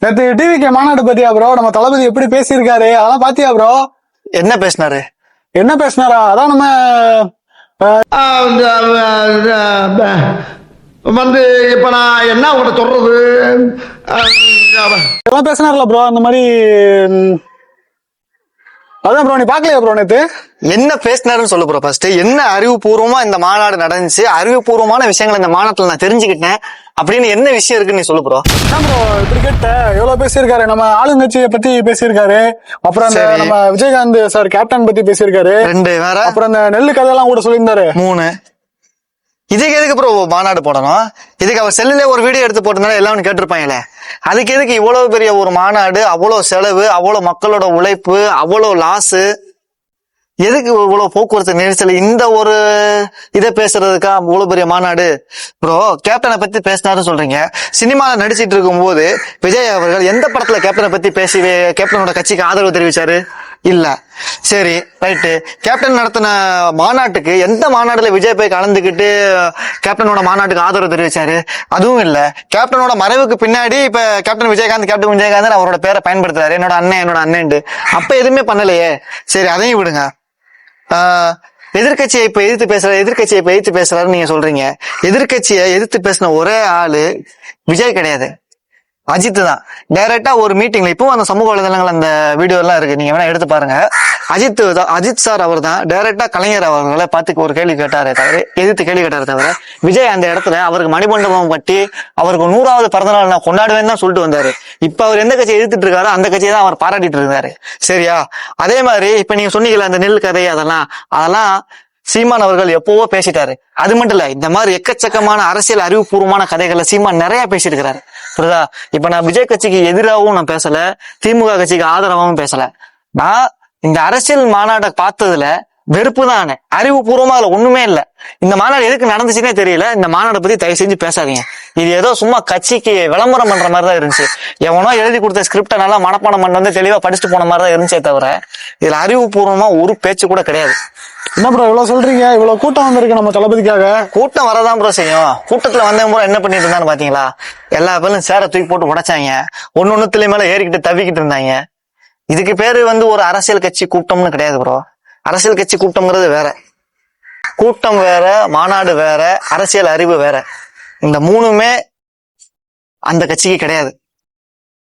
நேத்து டிவிக்கு மாநாடு பத்தியா ப்ரோ? நம்ம தளபதி எப்படி பேசியிருக்காரு அதெல்லாம் பாத்தியா ப்ரோ? என்ன பேசினாரு? என்ன பேசினாரா? அதான் நம்ம வந்து இப்ப நான் என்ன உங்கள்கிட்ட சொல்றது எல்லாம் பேசினார்ல ப்ரோ. அந்த மாதிரி அதான் ப்ரோ, நீ பாக்கலையா ப்ரோ நேத்து? என்ன பேசினாருன்னு சொல்லு ப்ரோ. ஃபர்ஸ்ட் என்ன அறிவுபூர்வமா இந்த மாநாடு நடந்துச்சு, அறிவுபூர்வமான விஷயங்களை இந்த மாநாட்டுல நான் தெரிஞ்சுக்கிட்டேன் அப்படின்னு என்ன விஷயம் இருக்குன்னு நீ சொல்லு ப்ரோ. என்ன ப்ரோ இப்படி கேட்ட? எவ்வளவு பேசியிருக்காரு, நம்ம ஆளுங்கட்சியை பத்தி பேசியிருக்காரு, அப்புறம் அந்த நம்ம விஜயகாந்த் சார் கேப்டன் பத்தி பேசியிருக்காரு 2 வேற, அப்புறம் அந்த நெல்லு கதையெல்லாம் கூட சொல்லியிருந்தாரு 3. இதுக்கு எதுக்கு ப்ரோ மாநாடு போடணும்? இதுக்கு அவர் செல்லுல ஒரு வீடியோ எடுத்து போட்டிருந்தாலும் எல்லாம் கேட்டிருப்பாங்களே. அதுக்கு எதுக்கு இவ்வளவு பெரிய ஒரு மாநாடு, அவ்வளவு செலவு, அவ்வளவு மக்களோட உழைப்பு, அவ்வளவு லாஸ், எதுக்கு இவ்வளவு போக்குவரத்து நெரிசல், இந்த ஒரு இதை பேசுறதுக்கா இவ்வளவு பெரிய மாநாடு? ப்ரோ கேப்டனை பத்தி பேசினாருன்னு சொல்றீங்க. சினிமால நடிச்சிட்டு இருக்கும் போது விஜய் அவர்கள் எந்த படத்துல கேப்டனை பத்தி பேசி கேப்டனோட கட்சிக்கு ஆதரவு தெரிவிச்சாரு? இல்ல. சரி ரைட்டு, கேப்டன் நடத்தின மாநாட்டுக்கு எந்த மாநாடுல விஜய் போய் கலந்துக்கிட்டு கேப்டனோட மாநாட்டுக்கு ஆதரவு தெரிவிச்சாரு? அதுவும் இல்ல. கேப்டனோட மறைவுக்கு பின்னாடி இப்ப கேப்டன் விஜயகாந்த் அவரோட பேரை பயன்படுத்துறாரு, என்னோட அண்ணன். அப்ப எதுவுமே பண்ணலையே. சரி அதையும் விடுங்க. எதிர்கட்சியை இப்ப எதிர்த்து பேசுறாருன்னு நீங்க சொல்றீங்க. எதிர்கட்சியை எதிர்த்து பேசின ஒரே ஆளு விஜய் கிடையாது, அஜித் தான். டைரக்டா ஒரு மீட்டிங்ல, இப்போ அந்த சமூக வலைதளங்கள் அந்த வீடியோ எல்லாம் இருக்கு, நீங்க வேணா எடுத்து பாருங்க. அஜித் சார் அவர் தான் டைரக்டா கலைஞர் அவர்களை பார்த்து ஒரு கேள்வி கேட்டாரே தவிர, எதிர்த்து கேள்வி கேட்டாரே தவிர, விஜய் அந்த இடத்துல அவருக்கு மணிமண்டபம் கட்டி அவருக்கு 100வது பிறந்தநாள் நான் கொண்டாடுவேன்னு தான் சொல்லிட்டு வந்தாரு. இப்ப அவர் எந்த கட்சியை எதிர்த்துட்டு இருக்காரோ அந்த கட்சியை தான் அவர் பாராட்டிட்டு இருந்தாரு. சரியா? அதே மாதிரி இப்ப நீங்க சொன்னீங்கல்ல அந்த நெல் கதை, அதெல்லாம் சீமான் அவர்கள் எப்பவோ பேசிட்டாரு. அது மட்டும் இல்ல, இந்த மாதிரி எக்கச்சக்கமான அரசியல் அறிவுபூர்வமான கதைகளை சீமான் நிறைய பேசியிருக்கிறாரு. புரியுதா? இப்ப நான் விஜய் கட்சிக்கு எதிராகவும் நான் பேசல, திமுக கட்சிக்கு ஆதரவாகவும் பேசல. நான் இந்த அரசியல் மாநாட்டை பார்த்ததுல வெறுப்பு தானே, அறிவுபூர்வமா அதுல ஒண்ணுமே இல்ல. இந்த மாநாடு எதுக்கு நடந்துச்சுன்னே தெரியல. இந்த மாநாட்டை பத்தி தயவு செஞ்சு பேசாதீங்க. இது ஏதோ சும்மா கட்சிக்கு விளம்பரம் பண்ற மாதிரி தான் இருந்துச்சு. எவனோ எழுதி கொடுத்த ஸ்கிரிப்டை நல்லா மனப்பாடம் பண்ண வந்து தெளிவா படிச்சுட்டு போன மாதிரி தான் இருந்துச்சே தவிர இதுல அறிவுபூர்வமா ஒரு பேச்சு கூட கிடையாது. என்ன ப்ரோ இவ்வளவு சொல்றீங்க? இவ்வளவு கூட்டம் வந்திருக்கு நம்ம தளபதிக்காக. கூட்டம் வரதான் ப்ரோ செய்யும். கூட்டத்துல வந்த ப்ரோ என்ன பண்ணிட்டு இருந்தான்னு பாத்தீங்களா? எல்லா பேரும் சேர தூக்கி போட்டு உடைச்சாங்க, ஒன்னொன்னுத்துல மேல ஏறிக்கிட்டு தவிக்கிட்டு இருந்தாங்க. இதுக்கு பேரு ஒரு அரசியல் கட்சி கூட்டம்னு கிடையாது ப்ரோ. அரசியல் கட்சி கூட்டம்ங்கிறது வேற, கூட்டம் வேற, மாநாடு வேற, அரசியல் அறிவு வேற. இந்த 3மே அந்த கட்சிக்கு கிடையாது.